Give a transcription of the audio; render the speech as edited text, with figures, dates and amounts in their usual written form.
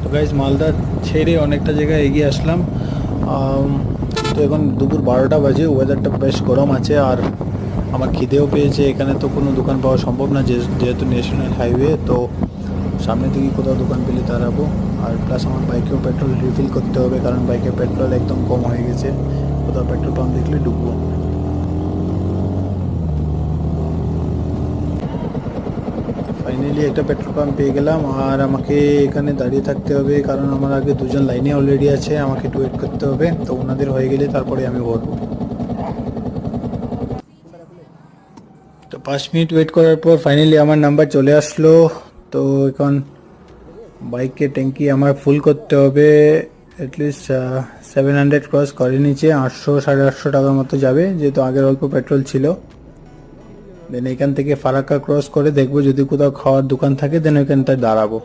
তো গাইজ মালদা ছেড়ে অনেকটা জায়গায় এগিয়ে আসলাম। তো এখন দুপুর 12টা বাজে, ওয়েদারটা বেশ গরম আছে আর আমার খিদেও পেয়েছে। এখানে তো কোনো দোকান পাওয়া সম্ভব না, যেহেতু ন্যাশনাল হাইওয়ে। তো সামনে দিকে কোথাও দোকান পেলে দাঁড়াবো। আর প্লাস আমার বাইকেও পেট্রোল রিফিল করতে হবে, কারণ বাইকে পেট্রোল একদম কম হয়ে গেছে। কোথাও পেট্রোল পাম্প দেখলে ঢুকবো। ফাইনালি একটা পেট্রোল পাম্প পেয়ে গেলাম, আর আমাকে এখানে দাঁড়িয়ে থাকতে হবে, কারণ আমার আগে দুজন লাইনে অলরেডি আছে। আমাকে একটু ওয়েট করতে হবে, তো ওনাদের হয়ে গেলে তারপরে আমি ভরবো। তো 5 মিনিট ওয়েট করার পর ফাইনালি আমার নাম্বার চলে আসলো। তো এখন বাইকের ট্যাঙ্কি আমার ফুল করতে হবে। অ্যাটলিস্ট 700 ক্রস করে নিচে, 800 সাড়ে 800 টাকার মতো যাবে, যেহেতু আগের অল্প পেট্রোল ছিল। দেন এখান থেকে ফারাক্কা ক্রস করে দেখবো যদি কোথাও খাওয়ার দোকান থাকে, দেন ওইখানটায় দাঁড়াবো।